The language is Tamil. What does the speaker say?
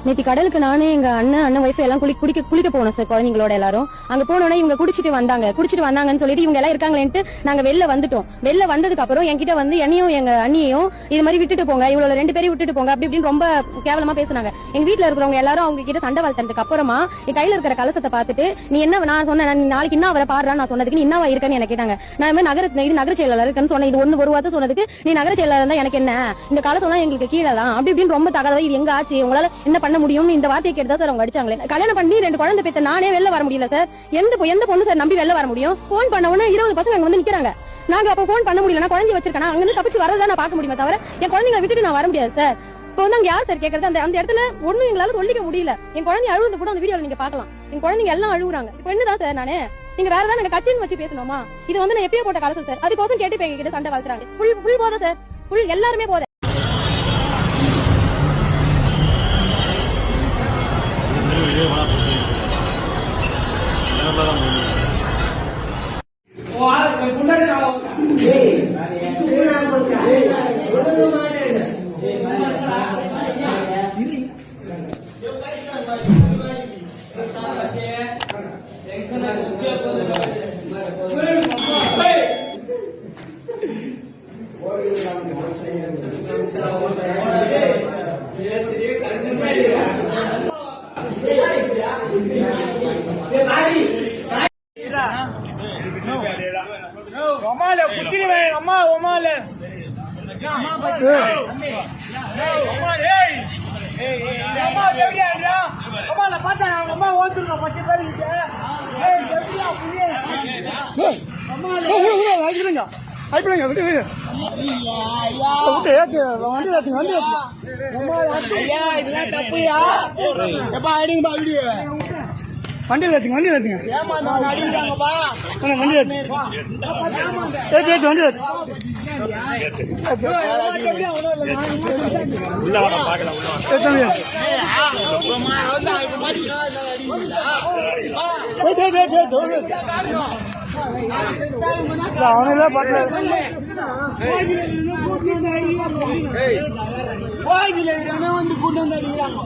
நேற்று கடலுக்கு நானே எங்க அண்ணன் ஒய்ஃப் எல்லாம் குளிக்க போனோம் சார், குழந்தைங்களோட எல்லாரும். அங்க போனோட இவங்க குடிச்சிட்டு வந்தாங்கன்னு சொல்லிட்டு இவங்க எல்லாம் இருக்காங்களேன்ட்டு நாங்க வெளில வந்துட்டோம். வெளில வந்ததுக்கு அப்புறம் என்கிட்ட வந்து என்னையும் எங்க அண்ணியையும் இது மாதிரி விட்டுட்டு போங்க, இவ்வளவு 2 பேரையும் விட்டுட்டு போங்க அப்படி இப்படின்னு ரொம்ப கேவலமா பேசினாங்க. எங்க வீட்டுல இருக்கிறவங்க எல்லாரும் அவங்க கிட்ட சண்டை வளர்த்ததுக்கு அப்புறமா என் கையில இருக்கிற கலசத்தை பார்த்துட்டு நீ என்ன, நான் சொன்னேன் நாளைக்கு இன்னும் அவரை பாடுறான்னு நான் சொன்னதுக்கு நீ என்னவா இருக்கன்னு என்ன கேட்டாங்க. நான் நகர செயலாளர் இருக்குன்னு சொன்னேன். இது ஒரு வார்த்தை சொன்னதுக்கு நீ நகர செயலாளர் இருந்தா எனக்கு என்ன, இந்த கலசம் எல்லாம் எங்களுக்கு கீழே தான் அப்படி இப்படின்னு ரொம்ப தகவல். இது எங்க ஆச்சு, உங்களால என்ன பண்ண முடியும்னு இந்த வார்த்தையை கேட்டா சார் அவங்க அடிச்சாங்களே. கல்யாணம் பண்ணி 2 குழந்தை பெத்த நானே வெளில வர முடியல சார். எந்த பொண்ணு சார் நம்பி வெளில வர முடியும்? போன் பண்ண உடனே 20 பசங்க அங்க வந்து நிக்கிறாங்க. நாங்க அப்ப போன் பண்ண முடியல, நான் குழந்தை வச்சிருக்கேன், அங்க இருந்து தப்பிச்சு வரதான் நான் பார்க்க முடியுமா தவிர என் குழந்தைங்களை விட்டுட்டு நான் வர முடியாது சார். இப்போ வந்து அங்க யார் சார் கேட்கறது? அந்த இடத்துல ஒண்ணும் எங்களால சொல்லிக்க முடியல. என் குழந்தை அழுவது கூட அந்த வீடியோல நீங்க பாக்கலாம். என் குழந்தைங்க எல்லாம் அழுகுறாங்க. இப்போ என்னதான் சார் நானே, நீங்க வேற ஏதாவது எனக்கு கட்சின்னு வச்சு பேசணுமா? இது வந்து நான் எப்பயோ போட்ட கலசம் சார். அதுக்கோசம் கேட்டு பேங்க கிட்ட சண்டை வளர்த்துறாங்க. ஃபுல் போத சார், ஃபுல் எல்லாருமே போத. வண்டியில் ஏத்துங்க அவனே வந்து கூட்டு வந்து அடிக்கிறாங்க.